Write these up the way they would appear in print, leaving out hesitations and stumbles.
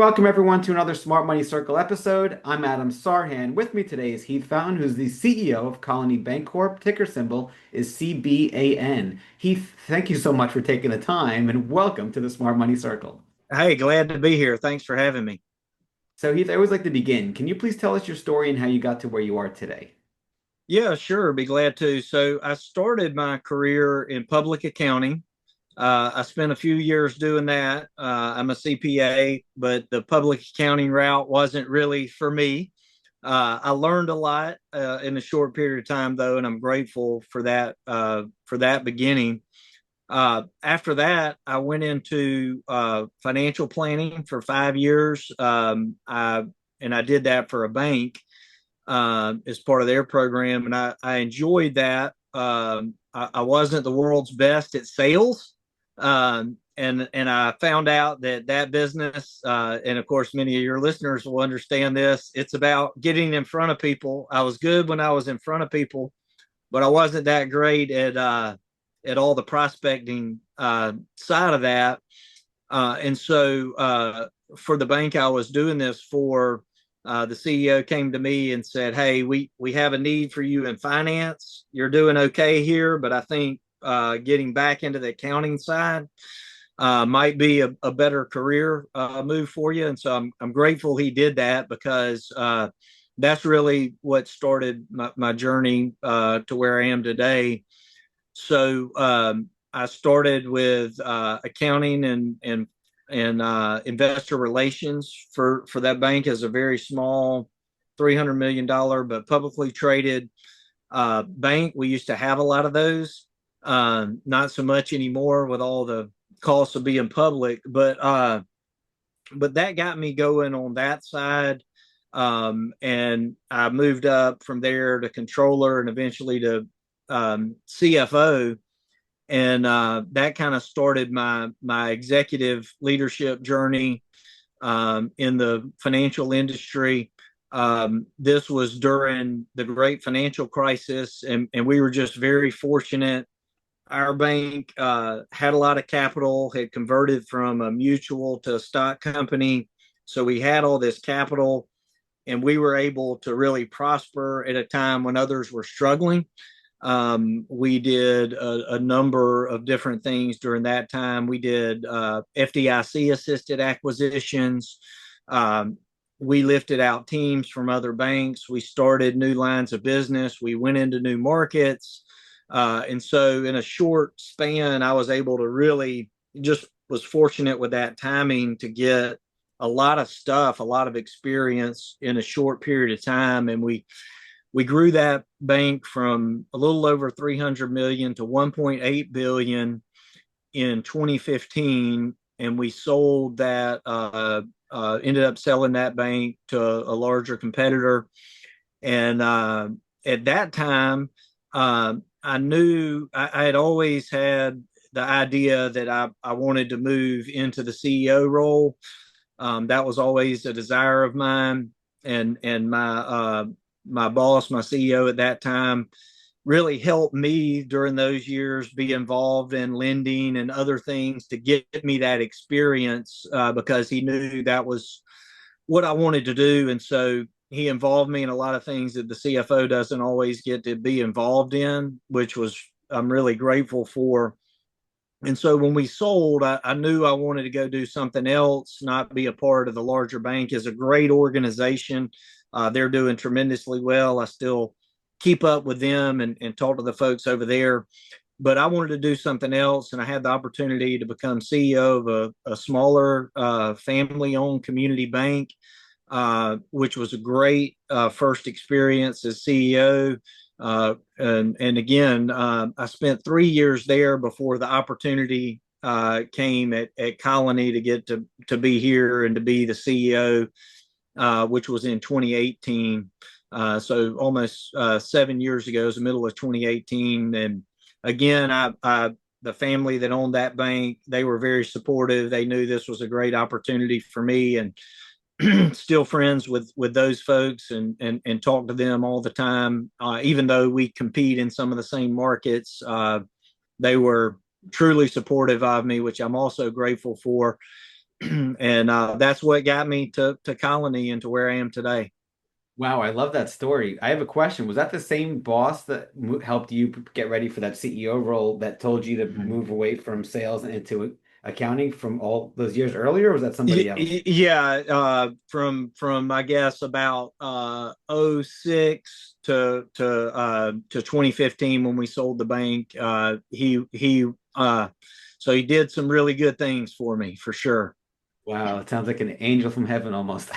welcome everyone to another Smart Money Circle episode. I'm Adam Sarhan. With me today is Heath Fountain, who's the CEO of Colony Bankcorp. Ticker symbol is CBAN. Heath, thank you so much for taking the time and welcome to the Smart Money Circle. Hey, glad to be here. Thanks for having me. So, Heath, I always like to begin. Can you please tell us your story and how you got to where you are today? Yeah, sure. Be glad to. So, I started my career in public accounting. I spent a few years doing that. I'm a CPA, but the public accounting route wasn't really for me. I learned a lot in a short period of time, though, and I'm grateful for that beginning. After that, I went into financial planning for 5 years. And I did that for a bank as part of their program, and I enjoyed that. I wasn't the world's best at sales, and I found out that business, and of course, many of your listeners will understand this. It's about getting in front of people. I was good when I was in front of people, but I wasn't that great at all the prospecting side of that. And so for the bank I was doing this for, the CEO came to me and said, "Hey, we have a need for you in finance. You're doing okay here, but I think getting back into the accounting side might be a better career move for you." And so I'm grateful he did that because that's really what started my journey to where I am today. So I started with accounting and investor relations for that bank as a very small $300 million but publicly traded bank. We used to have a lot of those, not so much anymore with all the costs of being public, but that got me going on that side. And I moved up from there to controller and eventually to CFO, and that kind of started my executive leadership journey in the financial industry. This was during the great financial crisis, and we were just very fortunate. Our bank had a lot of capital, had converted from a mutual to a stock company. So we had all this capital, and we were able to really prosper at a time when others were struggling. We did a number of different things during that time. We did FDIC assisted acquisitions. We lifted out teams from other banks. We started new lines of business. We went into new markets. And so in a short span, I was able to really just was fortunate with that timing to get a lot of stuff, a lot of experience in a short period of time. And we grew that bank from a little over 300 million to 1.8 billion in 2015, and we sold that. Ended up selling that bank to a larger competitor. And at that time, I knew I had always had the idea that I wanted to move into the CEO role. That was always a desire of mine, and my boss, my CEO at that time, really helped me during those years be involved in lending and other things to get me that experience because he knew that was what I wanted to do. And so he involved me in a lot of things that the CFO doesn't always get to be involved in, which was I'm really grateful for. And so when we sold, I knew I wanted to go do something else, not be a part of the larger bank. It's a great organization. They're doing tremendously well. I still keep up with them and talk to the folks over there. But I wanted to do something else, and I had the opportunity to become CEO of a smaller family-owned community bank, which was a great first experience as CEO. And again, I spent 3 years there before the opportunity came at Colony to get to be here and to be the CEO, which was in 2018. So almost 7 years ago, it was the middle of 2018. And again, the family that owned that bank, they were very supportive. They knew this was a great opportunity for me, and still friends with those folks and talk to them all the time. Even though we compete in some of the same markets, they were truly supportive of me, which I'm also grateful for. and that's what got me to Colony and to where I am today. Wow, I love that story. I have a question. Was that the same boss that helped you get ready for that CEO role that told you to move away from sales and into accounting from all those years earlier, or was that somebody else? Yeah, from I guess about '06 to 2015 when we sold the bank. So he did some really good things for me for sure. Wow, it sounds like an angel from heaven almost.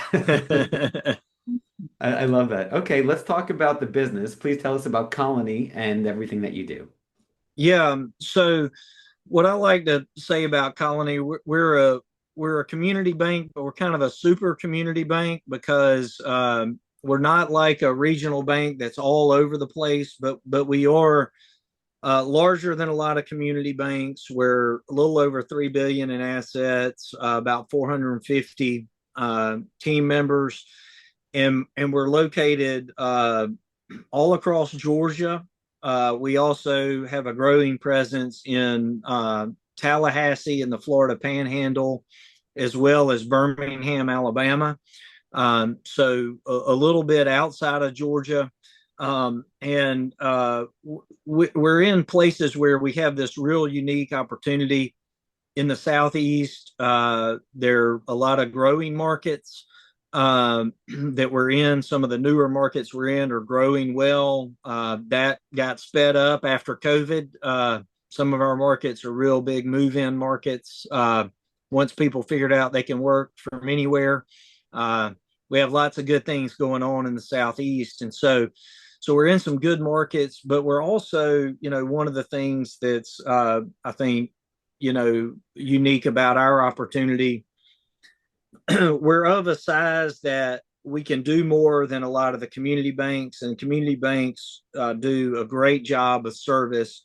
I love that. Okay, let's talk about the business. Please tell us about Colony and everything that you do. Yeah. So what I like to say about Colony, we're a community bank, but we're kind of a super community bank because we're not like a regional bank that's all over the place, but we are larger than a lot of community banks. We're a little over 3 billion in assets, about 450 team members, and we're located all across Georgia. We also have a growing presence in Tallahassee in the Florida Panhandle, as well as Birmingham, Alabama. So a little bit outside of Georgia. And we're in places where we have this real unique opportunity in the Southeast. There are a lot of growing markets that we're in. Some of the newer markets we're in are growing well. That got sped up after COVID. Some of our markets are real big move-in markets. Once people figured out they can work from anywhere, we have lots of good things going on in the Southeast, and so we're in some good markets. But we're also, one of the things that's I think unique about our opportunity. We're of a size that we can do more than a lot of the community banks, and community banks do a great job of service.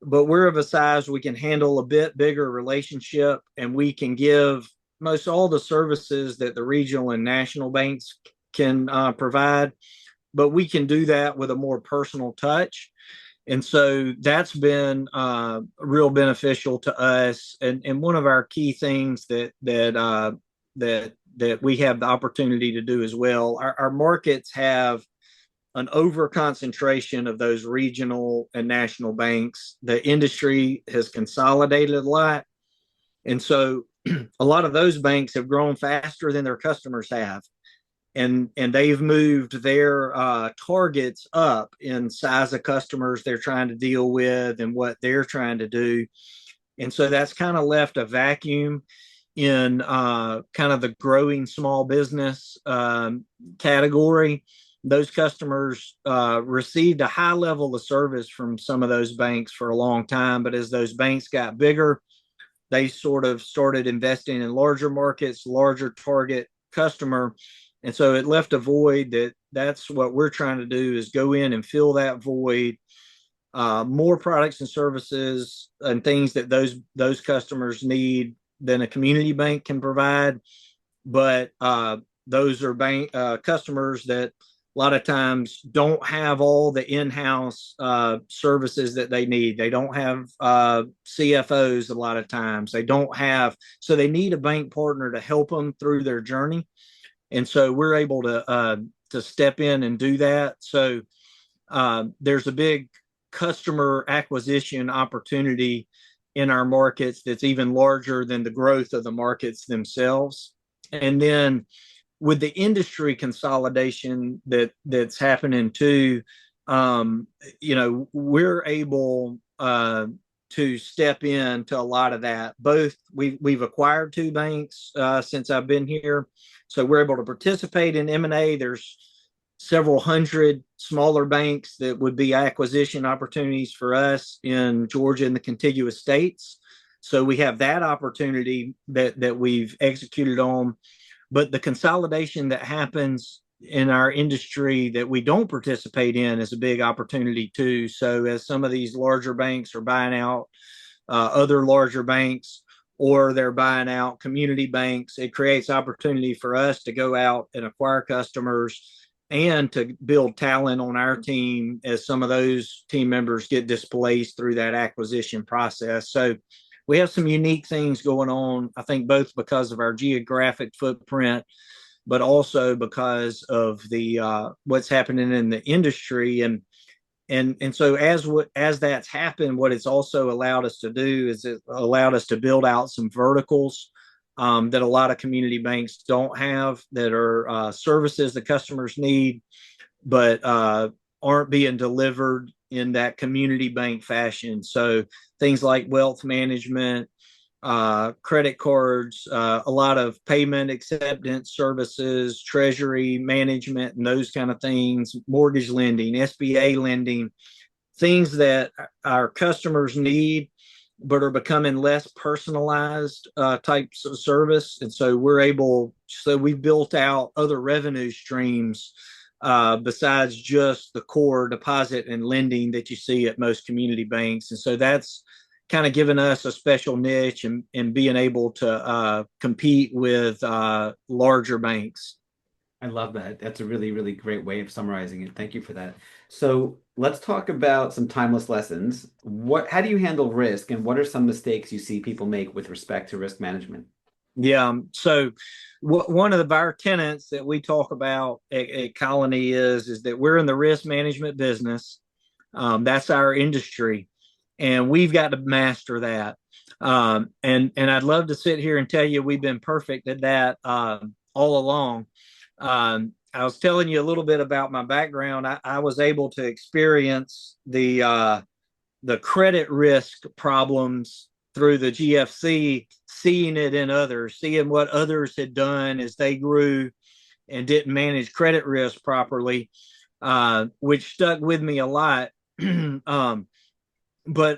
But we're of a size we can handle a bit bigger relationship, and we can give most all the services that the regional and national banks can provide. But we can do that with a more personal touch, and so that's been real beneficial to us. And one of our key things that we have the opportunity to do as well. Our markets have an over concentration of those regional and national banks. The industry has consolidated a lot, and so a lot of those banks have grown faster than their customers have, and they've moved their targets up in size of customers they're trying to deal with and what they're trying to do. And so that's kind of left a vacuum in kind of the growing small business category. Those customers received a high level of service from some of those banks for a long time, but as those banks got bigger, they sort of started investing in larger markets, larger target customer. And so it left a void. That's what we're trying to do, is go in and fill that void. More products and services and things that those customers need than a community bank can provide. But those are bank customers that a lot of times don't have all the in-house services that they need. They don't have CFOs a lot of times. They don't have, so they need a bank partner to help them through their journey. And so we're able to step in and do that. So there's a big customer acquisition opportunity in our markets that's even larger than the growth of the markets themselves. And then with the industry consolidation that's happening too, we're able to step into a lot of that. Both we've acquired two banks since I've been here, so we're able to participate in M&A. There's several hundred smaller banks that would be acquisition opportunities for us in Georgia and the contiguous states. So we have that opportunity that we've executed on. But the consolidation that happens in our industry that we don't participate in is a big opportunity too. So as some of these larger banks are buying out other larger banks, or they're buying out community banks, it creates opportunity for us to go out and acquire customers and to build talent on our team as some of those team members get displaced through that acquisition process. So we have some unique things going on, I think, both because of our geographic footprint, but also because of the what's happening in the industry. And so as that's happened, what it's also allowed us to do is it allowed us to build out some verticals that a lot of community banks don't have, that are services the customers need, but aren't being delivered in that community bank fashion. So things like wealth management, credit cards, a lot of payment acceptance services, treasury management, and those kind of things, mortgage lending, SBA lending, things that our customers need, but are becoming less personalized types of service. And so we've built out other revenue streams besides just the core deposit and lending that you see at most community banks. And so that's kind of given us a special niche and being able to compete with larger banks. I love that. That's a really, really great way of summarizing it. Thank you for that. So let's talk about some timeless lessons. How do you handle risk, and what are some mistakes you see people make with respect to risk management? Yeah. So one of our tenets that we talk about at Colony is that we're in the risk management business. That's our industry, and we've got to master that. And I'd love to sit here and tell you we've been perfect at that all along. I was telling you a little bit about my background. I was able to experience the credit risk problems through the GFC, seeing it in others, seeing what others had done as they grew and didn't manage credit risk properly, which stuck with me a lot. um, but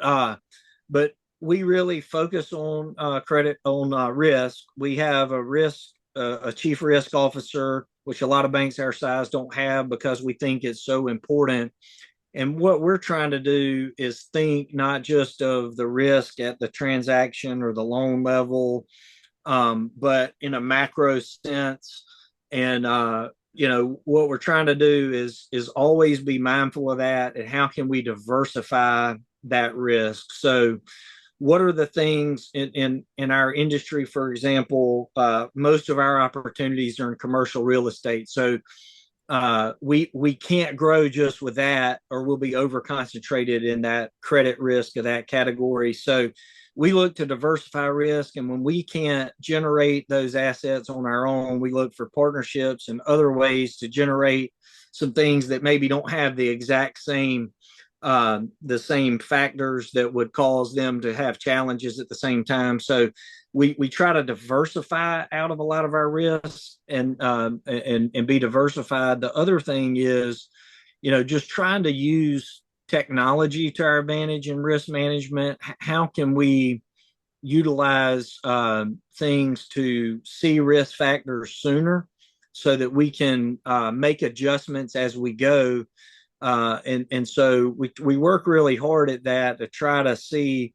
we really focus on credit on risk. We have a chief risk officer, which a lot of banks our size don't have because we think it's so important. And what we're trying to do is think not just of the risk at the transaction or the loan level, but in a macro sense. And what we're trying to do is always be mindful of that, and how can we diversify that risk. So what are the things in our industry? For example, most of our opportunities are in commercial real estate. So we can't grow just with that, or we'll be over concentrated in that credit risk of that category. So we look to diversify risk, and when we can't generate those assets on our own, we look for partnerships and other ways to generate some things that maybe don't have the same factors that would cause them to have challenges at the same time. So we try to diversify out of a lot of our risks and be diversified. The other thing is, just trying to use technology to our advantage in risk management. How can we utilize things to see risk factors sooner so that we can make adjustments as we go? And so we work really hard at that to try to see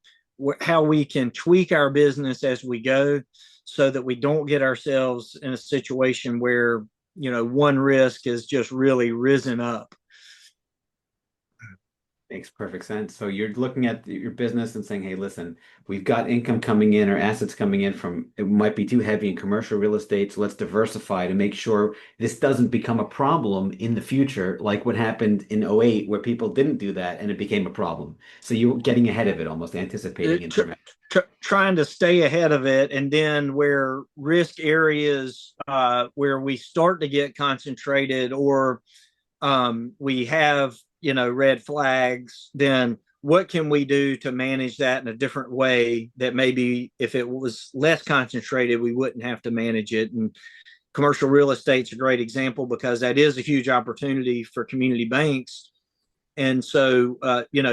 how we can tweak our business as we go, so that we don't get ourselves in a situation where, one risk has just really risen up. Makes perfect sense. So you're looking at your business and saying, hey, listen, we've got income coming in or assets coming in from, it might be too heavy in commercial real estate. So let's diversify to make sure this doesn't become a problem in the future, like what happened in '08, where people didn't do that and it became a problem. So you're getting ahead of it, almost anticipating it. Trying to stay ahead of it. And then where risk areas where we start to get concentrated, or we have red flags, then what can we do to manage that in a different way, that maybe if it was less concentrated, we wouldn't have to manage it. And commercial real estate's a great example, because that is a huge opportunity for community banks. And so,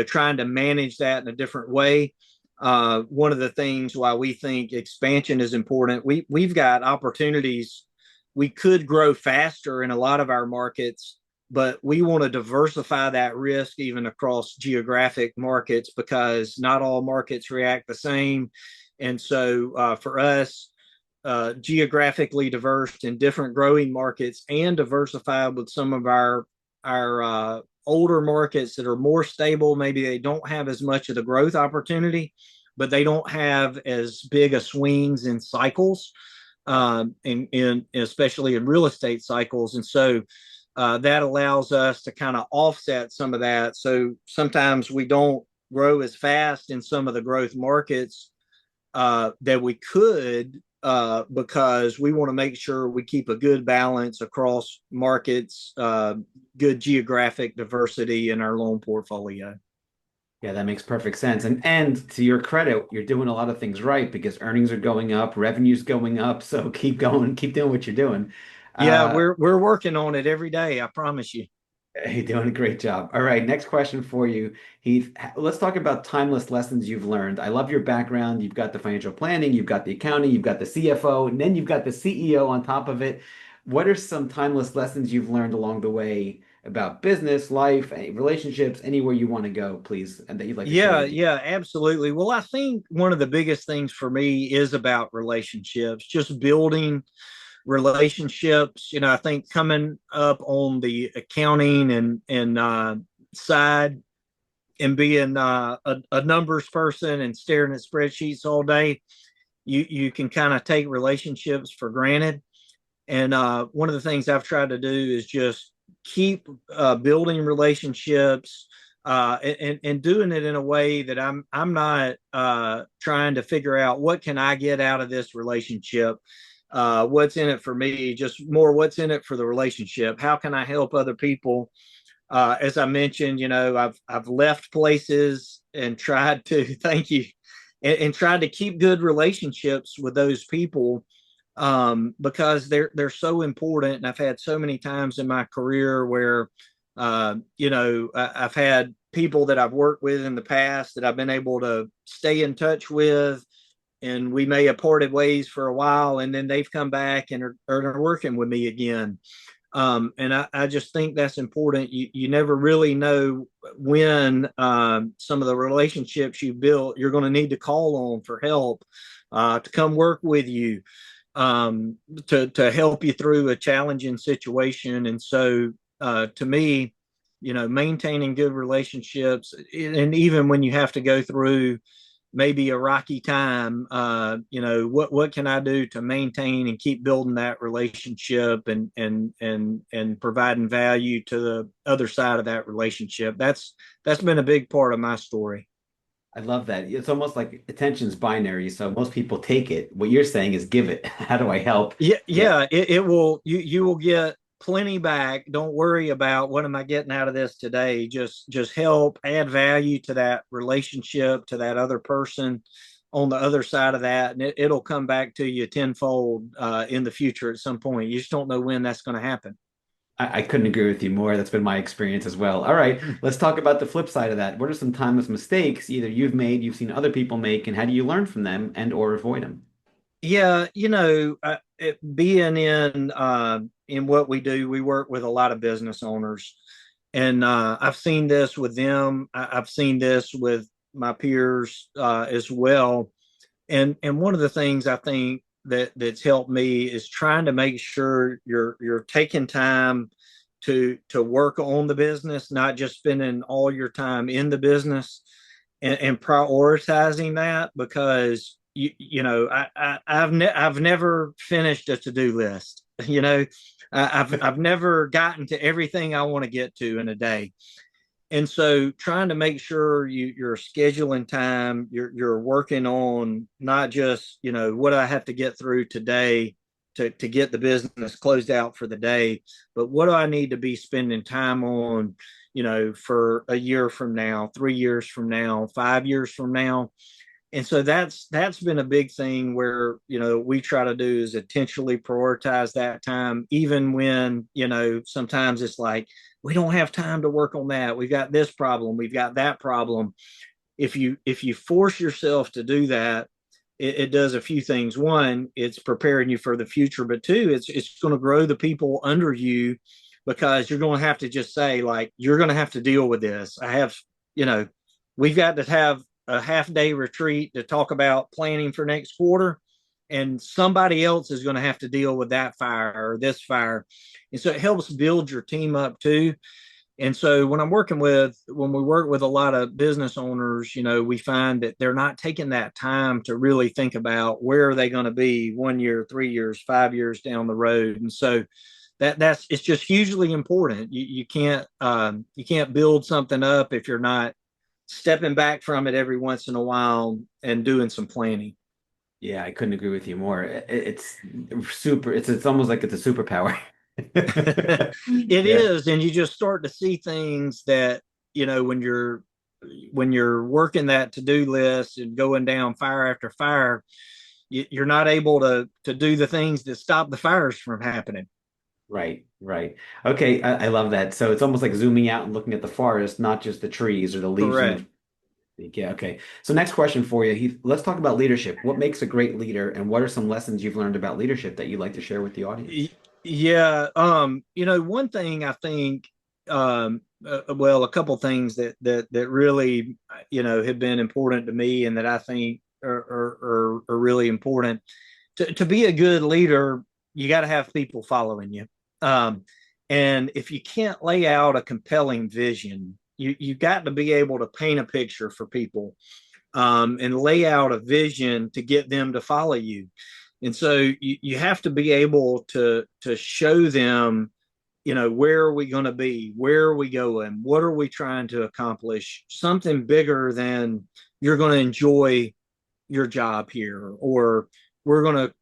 trying to manage that in a different way. One of the things why we think expansion is important, we've got opportunities. We could grow faster in a lot of our markets, but we want to diversify that risk even across geographic markets, because not all markets react the same. And so for us, geographically diverse in different growing markets, and diversified with some of our older markets that are more stable. Maybe they don't have as much of the growth opportunity, but they don't have as big a swings in cycles, in especially in real estate cycles. And so that allows us to kind of offset some of that. So sometimes we don't grow as fast in some of the growth markets that we could, because we want to make sure we keep a good balance across markets, good geographic diversity in our loan portfolio. Yeah, that makes perfect sense. And to your credit, you're doing a lot of things right because earnings are going up, revenue's going up. So keep going, keep doing what you're doing. Yeah, Uh, we're working on it every day, I promise you. you're doing a great job. All right, next question for you, Heath. Let's talk about timeless lessons you've learned. I love your background. You've got the financial planning, you've got the accounting, you've got the CFO, and then you've got the CEO on top of it. What are some timeless lessons you've learned along the way about business, life, relationships, anywhere you want to go, please, and that you'd like to share Yeah, with you? yeah, absolutely. Well, I think one of the biggest things for me is about relationships, just building relationships. I think coming up on the accounting and side, and being a numbers person and staring at spreadsheets all day, you can kind of take relationships for granted. And one of the things I've tried to do is just keep building relationships, and doing it in a way that I'm not trying to figure out what can I get out of this relationship. What's in it for me? Just more what's in it for the relationship. How can I help other people? As I mentioned, I've left places and tried to thank you, and tried to keep good relationships with those people, because they're so important. And I've had so many times in my career where I've had people that I've worked with in the past that I've been able to stay in touch with, and we may have parted ways for a while, and then they've come back and are working with me again. And I just think that's important. You never really know when some of the relationships you built, you're going to need to call on for help, to come work with you, to help you through a challenging situation. And so, to me, maintaining good relationships, and even when you have to go through maybe a rocky time, what can I do to maintain and keep building that relationship, and providing value to the other side of that relationship. That's been a big part of my story. I love that. It's almost like attention's binary, so most people take it. What you're saying is give it. How do I help? Yeah, Yeah, yeah, it will. You will get plenty back. Don't worry about what am I getting out of this today. Just help add value to that relationship, to that other person on the other side of that, and it'll come back to you tenfold in the future at some point. You just don't know when that's going to happen. I couldn't agree with you more. That's been my experience as well. All right, let's talk about the flip side of that. What are some timeless mistakes either you've made, you've seen other people make, and how do you learn from them and or avoid them? Yeah, being in what we do, we work with a lot of business owners, and I've seen this with them. I've seen this with my peers as well. And one of the things I think that's helped me is trying to make sure you're taking time to work on the business, not just spending all your time in the business, and prioritizing that, because I've never finished a to-do list. I've never gotten to everything I want to get to in a day. And so trying to make sure you're scheduling time, you're working on not just, what do I have to get through today to get the business closed out for the day, but what do I need to be spending time on, for a year from now, 3 years from now, 5 years from now. And so that's been a big thing where, we try to do is intentionally prioritize that time, even when, sometimes it's like, we don't have time to work on that. We've got this problem, we've got that problem. If you force yourself to do that, it does a few things. One, it's preparing you for the future, but two, it's going to grow the people under you, because you're going to have to just say, like, you're going to have to deal with this. You know, we've got to have a half day retreat to talk about planning for next quarter, and somebody else is going to have to deal with that fire or this fire. And so it helps build your team up too. And so when we work with a lot of business owners, we find that they're not taking that time to really think about where are they going to be 1 year, 3 years, 5 years down the road. And so that's it's just hugely important. You can't build something up if you're not stepping back from it every once in a while and doing some planning. Yeah, I couldn't agree with you more. It's super. It's almost like it's a superpower. It Yeah. is, and you just start to see things that when you're working that to-do list and going down fire after fire, you're not able to do the things that stop the fires from happening. Right, right. Okay, I love that. So it's almost like zooming out and looking at the forest, not just the trees or the leaves on Correct. the. Yeah, okay. So next question for you, Heath. Let's talk about leadership. What makes a great leader, and what are some lessons you've learned about leadership that you'd like to share with the audience? Yeah. One thing I think, well, a couple things that really, have been important to me and that I think are really important. To be a good leader, you got to have people following you. Um, and if you can't lay out a compelling vision, you got to be able to paint a picture for people, and lay out a vision to get them to follow you. And so you have to be able to show them, where are we going to be? Where are we going? What are we trying to accomplish? Something bigger than you're going to enjoy your job here, or we're going to,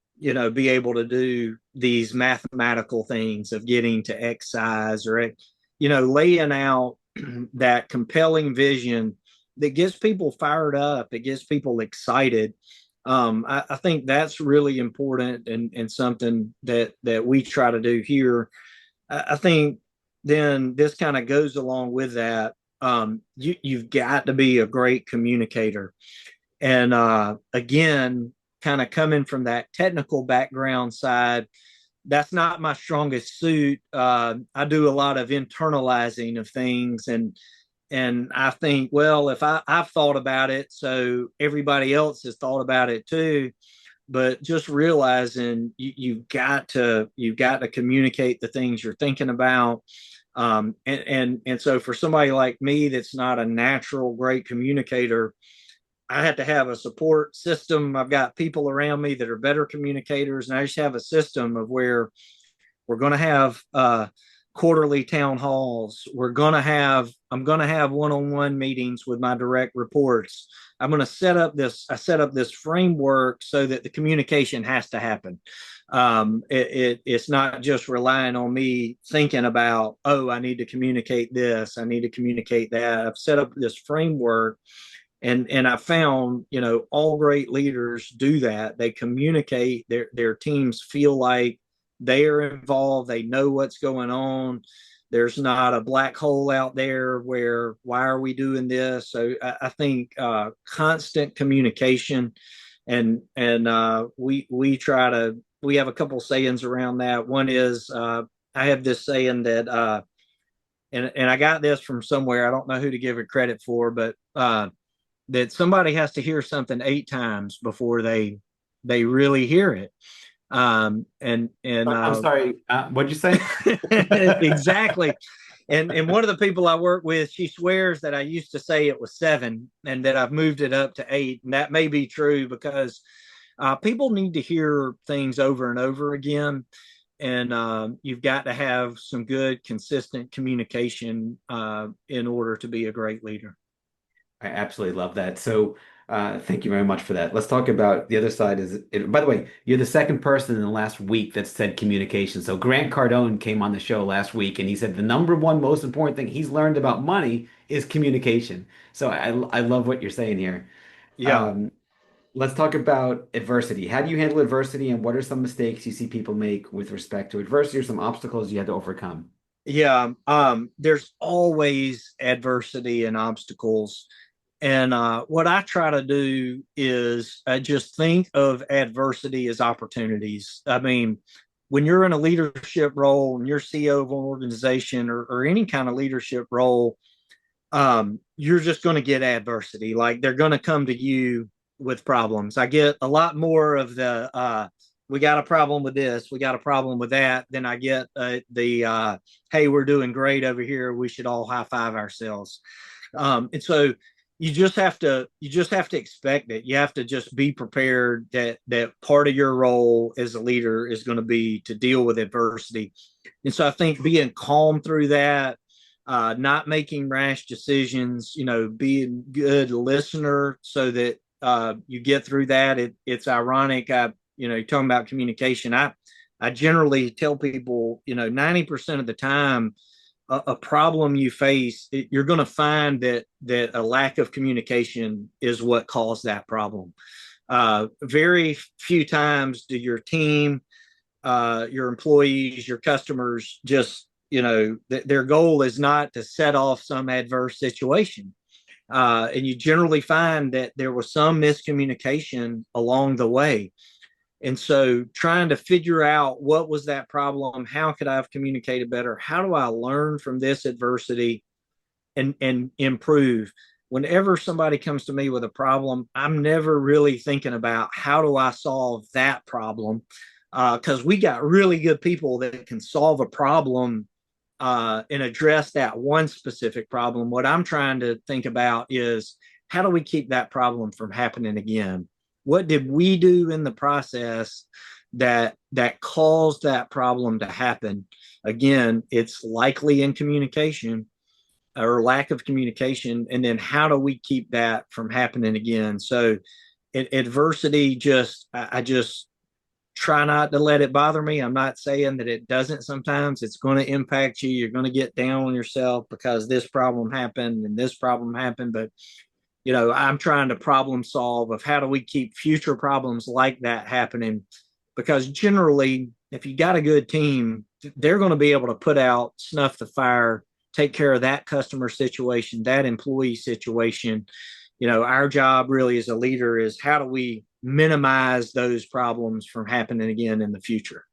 be able to do these mathematical things of getting to X size, or, laying out that compelling vision that gets people fired up, it gets people excited. I think that's really important, and something that we try to do here. I think then this kind of goes along with that. You've got to be a great communicator. And again, kind of coming from that technical background side, that's not my strongest suit. I do a lot of internalizing of things, and I think, well, if I've thought about it, so everybody else has thought about it too. But just realizing you've got to communicate the things you're thinking about. And so for somebody like me that's not a natural great communicator, I have to have a support system. I've got people around me that are better communicators, and I just have a system of where we're going to have quarterly town halls. I'm going to have one-on-one meetings with my direct reports. I set up this framework so that the communication has to happen. It's not just relying on me thinking about, oh, I need to communicate this, I need to communicate that. I've set up this framework, and I found, all great leaders do that. They communicate. Their teams feel like they are involved. They know what's going on. There's not a black hole out there where, why are we doing this? So I think constant communication, and we have a couple sayings around that. One is, I have this saying that, and I got this from somewhere. I don't know who to give it credit for, but that somebody has to hear something 8 times before they really hear it. And I'm sorry. What'd you say? exactly. And one of the people I work with, she swears that I used to say it was 7 and that I've moved it up to 8. And that may be true because people need to hear things over and over again. And you've got to have some good, consistent communication in order to be a great leader. I absolutely love that. So, thank you very much for that. Let's talk about the other side. By the way, you're the second person in the last week that said communication. So, Grant Cardone came on the show last week, and he said the number one most important thing he's learned about money is communication. So, I love what you're saying here. Yeah. Um, let's talk about adversity. How do you handle adversity, and what are some mistakes you see people make with respect to adversity or some obstacles you had to overcome? Yeah. There's always adversity and obstacles. And what I try to do is just think of adversity as opportunities. I mean, when you're in a leadership role and you're CEO of an organization, or any kind of leadership role, you're just going to get adversity. Like, they're going to come to you with problems. I get a lot more of the we got a problem with this, we got a problem with that, then I get hey, we're doing great over here, we should all high five ourselves. And so you just have to expect it. You have to just be prepared that part of your role as a leader is going to be to deal with adversity. And so I think being calm through that, not making rash decisions, being good listener so that you get through that. It's ironic. You're talking about communication. I generally tell people, 90% of the time, a problem you face, you're going to find that a lack of communication is what caused that problem. Very few times do your team, your employees, your customers just, their goal is not to set off some adverse situation. And you generally find that there was some miscommunication along the way. And so trying to figure out what was that problem, how could I have communicated better? How do I learn from this adversity and improve? Whenever somebody comes to me with a problem, I'm never really thinking about how do I solve that problem? Because we got really good people that can solve a problem and address that one specific problem. What I'm trying to think about is how do we keep that problem from happening again? What did we do in the process that caused that problem to happen? Again, it's likely in communication or lack of communication. And then how do we keep that from happening again? So adversity, I just try not to let it bother me. I'm not saying that it doesn't sometimes. It's going to impact you. You're going to get down on yourself because this problem happened and this problem happened. But I'm trying to problem solve of how do we keep future problems like that happening? Because generally, if you got a good team, they're going to be able to put out, snuff the fire, take care of that customer situation, that employee situation. Our job really as a leader is how do we minimize those problems from happening again in the future?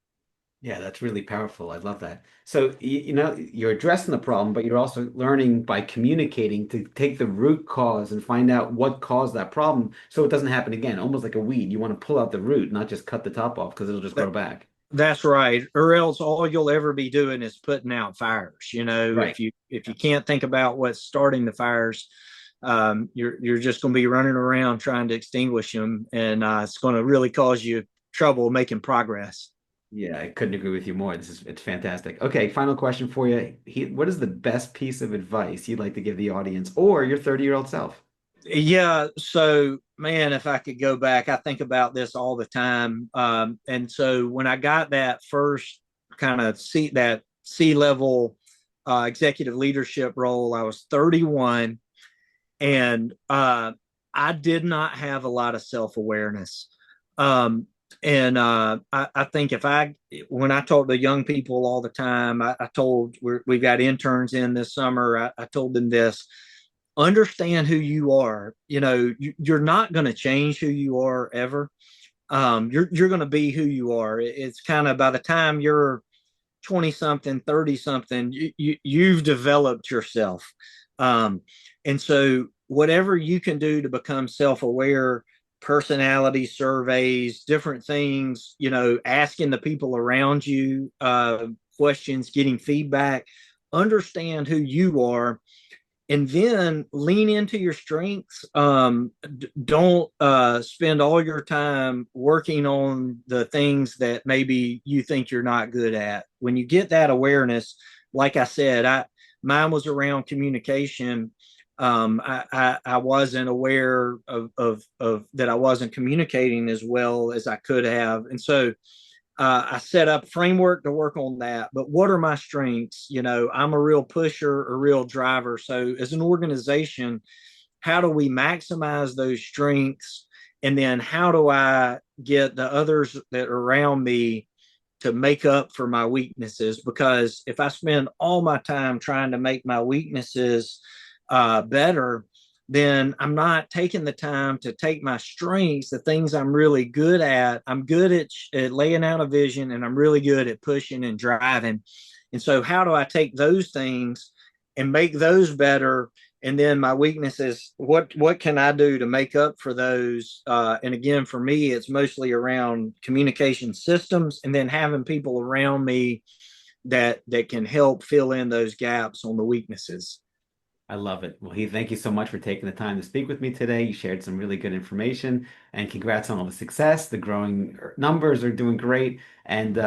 Yeah, that's really powerful. I love that. So, you're addressing the problem, but you're also learning by communicating to take the root cause and find out what caused that problem so it doesn't happen again. Almost like a weed. You want to pull out the root, not just cut the top off because it'll just grow back. That's right. Or else all you'll ever be doing is putting out fires. Right. If you can't think about what's starting the fires, you're just going to be running around trying to extinguish them, and it's going to really cause you trouble making progress. Yeah, I couldn't agree with you more. It's fantastic. Okay, final question for you. What is the best piece of advice you'd like to give the audience or your 30-year-old self? Yeah. So, man, if I could go back, I think about this all the time. And so when I got that first kind of that C-level executive leadership role, I was 31, and I did not have a lot of self-awareness. And I think when I talk to young people all the time, I told we've got interns in this summer. I told them this: understand who you are. You're not going to change who you are ever. You're going to be who you are. It's kind of by the time you're 20 something, 30 something, you've developed yourself. And so whatever you can do to become self-aware, personality surveys, different things, asking the people around you questions, getting feedback, understand who you are, and then lean into your strengths. Don't spend all your time working on the things that maybe you think you're not good at. When you get that awareness, like I said, mine was around communication. I wasn't aware of that I wasn't communicating as well as I could have. And so I set up framework to work on that. But what are my strengths? I'm a real pusher, a real driver. So as an organization, how do we maximize those strengths? And then how do I get the others that are around me to make up for my weaknesses? Because if I spend all my time trying to make my weaknesses better, then I'm not taking the time to take my strengths, the things I'm really good at. I'm good at laying out a vision, and I'm really good at pushing and driving. And so how do I take those things and make those better And then my weakness is what can I do to make up for those? And again, for me, it's mostly around communication systems, and then having people around me that can help fill in those gaps on the weaknesses. I love it. Well, Heath, thank you so much for taking the time to speak with me today. You shared some really good information, and congrats on all the success. The growing numbers are doing great, and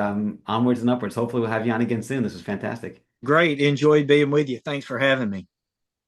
onwards and upwards. Hopefully, we'll have you on again soon. This was fantastic. Great, enjoyed being with you. Thanks for having me.